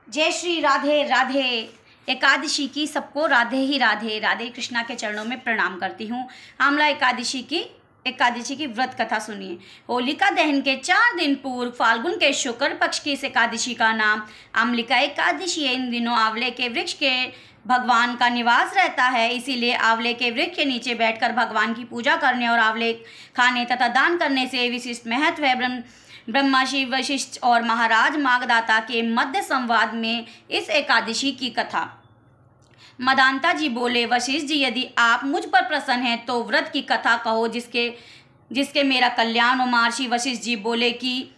जय श्री राधे राधे। एकादशी की सबको राधे ही राधे। राधे कृष्णा के चरणों में प्रणाम करती हूँ। आमला एकादशी की व्रत कथा सुनिए। होलिका दहन के 4 दिन पूर्व फाल्गुन के शुक्ल पक्ष की इस एकादशी का नाम आमलिका एकादशी है। इन दिनों आंवले के वृक्ष के भगवान का निवास रहता है, इसीलिए आंवले के वृक्ष के नीचे बैठकर भगवान की पूजा करने और आंवले खाने तथा दान करने से विशिष्ट महत्व है। ब्रह्मर्षि वशिष्ठ और महाराज मागधाता के मध्य संवाद में इस एकादशी की कथा। मदांता जी बोले, वशिष्ठ जी, यदि आप मुझ पर प्रसन्न हैं तो व्रत की कथा कहो जिसके मेरा कल्याण हो। महर्षि वशिष्ठ जी बोले कि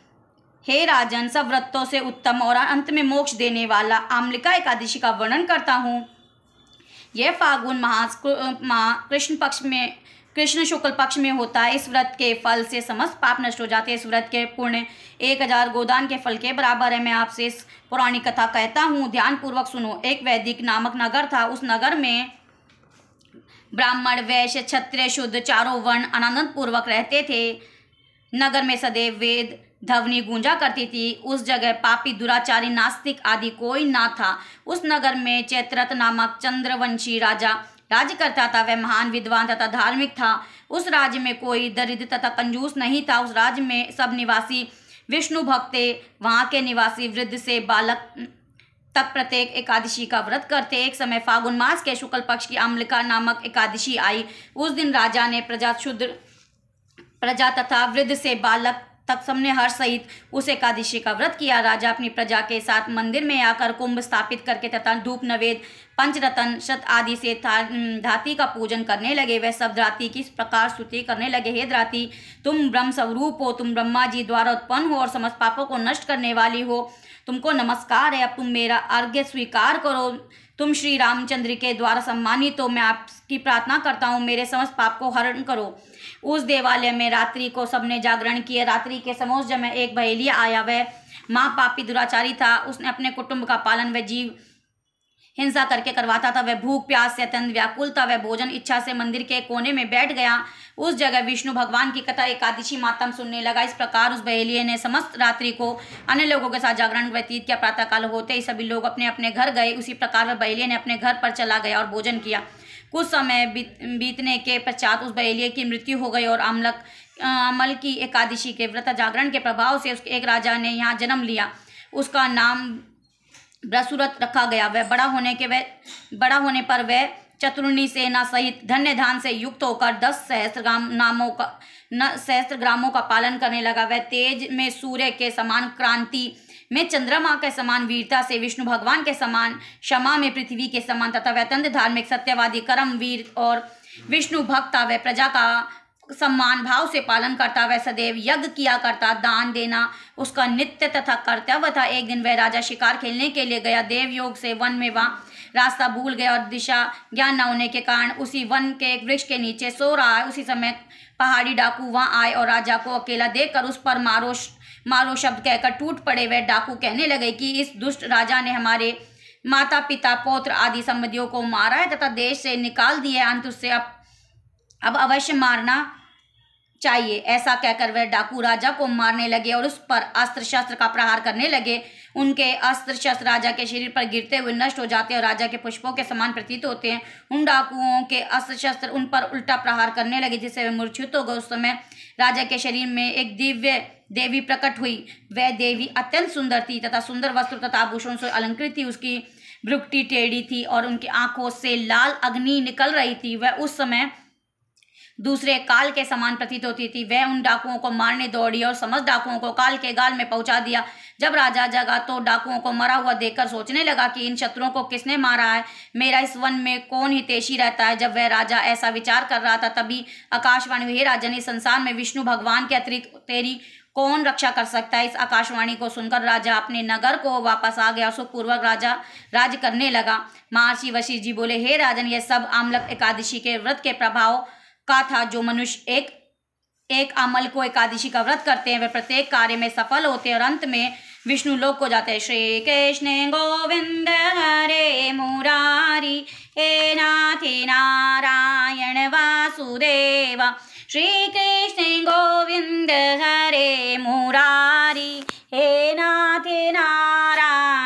हे राजन, सब व्रतों से उत्तम और अंत में मोक्ष देने वाला आमलिका एकादशी का वर्णन करता हूँ। यह फाल्गुन मास कृष्ण शुक्ल पक्ष में होता है। इस व्रत के फल से समस्त पाप नष्ट हो जाते हैं। इस व्रत के पुण्य 1000 गोदान के फल के बराबर है। मैं आपसे इस पुरानी कथा कहता हूँ, ध्यान पूर्वक सुनो। एक वैदिक नामक नगर था। उस नगर में ब्राह्मण, वैश्य, क्षत्रिय, शूद्र चारों वर्ण आनंद पूर्वक रहते थे। नगर में सदैव वेद ध्वनि गूंजा करती थी। उस जगह पापी, दुराचारी, नास्तिक आदि कोई ना था। उस नगर में चैत्ररथ नामक चंद्रवंशी राजा राज्य करता था। वह महान विद्वान तथा धार्मिक था। उस राज्य में कोई दरिद्र तथा कंजूस नहीं था। उस राज्य में सब निवासी विष्णु भक्त थे। वहाँ के निवासी वृद्ध से बालक तक प्रत्येक एकादशी का व्रत करते। एक समय फाल्गुन मास के शुक्ल पक्ष की आमलिका नामक एकादशी आई। उस दिन राजा ने प्रजा तथा वृद्ध से बालक तक सबने हर्ष सहित उस एकादशी का व्रत किया। राजा अपनी प्रजा के साथ मंदिर में आकर कुंभ स्थापित करके तथा धूप, नवेद, पंचरत्न, शत आदि से धाती का पूजन करने लगे। वह सब धाती की इस प्रकार स्तुति करने लगे, हे धाती, तुम ब्रह्म स्वरूप हो, तुम ब्रह्मा जी द्वारा उत्पन्न हो और समस्त पापों को नष्ट करने वाली हो। तुमको नमस्कार है। अब तुम मेरा अर्घ्य स्वीकार करो। तुम श्री रामचंद्र के द्वारा सम्मानित हो। मैं आपकी प्रार्थना करता हूँ, मेरे समस्त पाप को हरण करो। उस देवालय में रात्रि को सबने जागरण किया। रात्रि के समय उस जगह एक बहेलिया आया। वह महापापी दुराचारी था। उसने अपने कुटुंब का पालन व जीव हिंसा करके करवाता था। वह भूख प्यास से अत्यंत व्याकुल था। वह भोजन इच्छा से मंदिर के कोने में बैठ गया। उस जगह विष्णु भगवान की कथा एकादशी मातम सुनने लगा। इस प्रकार उस बहेलिये ने समस्त रात्रि को अन्य लोगों के साथ जागरण व्यतीत किया। प्रातःकाल होते ही सभी लोग अपने अपने घर गए। उसी प्रकार वह बहेलिये ने अपने घर पर चला गया और भोजन किया। कुछ समय बीतने के पश्चात उस बहेलिये की मृत्यु हो गई और अमल की एकादशी के व्रत जागरण के प्रभाव से उसके एक राजा ने यहाँ जन्म लिया। उसका नाम ब्रसुरथ रखा गया। वह बड़ा होने पर वह चतुर्णी सेना सहित धन्य धान से युक्त होकर 10 सहस्त्र ग्रामों का पालन करने लगा। वह तेज में सूर्य के समान, क्रांति में चंद्रमा के समान, वीरता से विष्णु भगवान के समान, क्षमा में पृथ्वी के समान तथा वह अत्यंत धार्मिक, सत्यवादी, कर्मवीर और विष्णु भक्त था। वह प्रजा का सम्मान भाव से पालन करता। वह सदैव यज्ञ किया करता। दान देना उसका नित्य तथा कर्तव्य था। एक दिन वह राजा शिकार खेलने के लिए गया। देव योग से वन में वहाँ रास्ता भूल गया और दिशा ज्ञान न होने के कारण उसी वन के एक वृक्ष के नीचे सो रहा है। उसी समय पहाड़ी डाकू वहाँ आए और राजा को अकेला देखकर उस पर मारो शब्द कहकर टूट पड़े। वह डाकू कहने लगे कि इस दुष्ट राजा ने हमारे माता पिता, पौत्र आदि संबंधियों को मारा है तथा देश से निकाल दिया है। अंत उससे अब अवश्य मारना चाहिए। ऐसा कहकर वह डाकू राजा को मारने लगे और उस पर अस्त्र शस्त्र का प्रहार करने लगे। उनके अस्त्र शस्त्र राजा के शरीर पर गिरते हुए नष्ट हो जाते हैं और राजा के पुष्पों के समान प्रतीत होते हैं। उन डाकुओं के अस्त्र शस्त्र उन पर उल्टा प्रहार करने लगे, जिससे वे मूर्छित हो गए। उस समय राजा के शरीर में एक दिव्य देवी प्रकट हुई। वह देवी अत्यंत सुंदर थी तथा सुंदर वस्त्र तथा आभूषणों से अलंकृत थी। उसकी भ्रुकुटी टेढ़ी थी और उनकी आंखों से लाल अग्नि निकल रही थी। वह उस समय दूसरे काल के समान प्रतीत होती थी। वह उन डाकुओं को मारने दौड़ी और समस्त डाकुओं को काल के गाल में पहुंचा दिया। जब राजा जगा तो डाकुओं को मरा हुआ देखकर सोचने लगा कि इन शत्रुओं को किसने मारा है, मेरा इस वन में कौन हितैषी रहता है। जब वह राजा ऐसा विचार कर रहा था, तभी आकाशवाणी हुई, हे राजन, इस संसार में विष्णु भगवान के अतिरिक्त तेरी कौन रक्षा कर सकता है। इस आकाशवाणी को सुनकर राजा अपने नगर को वापस आ गया। सुखपूर्वक राजा राज करने लगा। महर्षि वशिष्ठ जी बोले, हे राजन, यह सब आमलक एकादशी के व्रत के प्रभाव का था। जो मनुष्य एक अमल को एकादशी का व्रत करते हैं, वे प्रत्येक कार्य में सफल होते हैं और अंत में विष्णु लोक को जाते हैं। श्री कृष्ण गोविंद हरे मुरारी, हे नाथ नारायण वासुदेव। श्री कृष्ण गोविंद हरे मुरारी, हे नाथ नारायण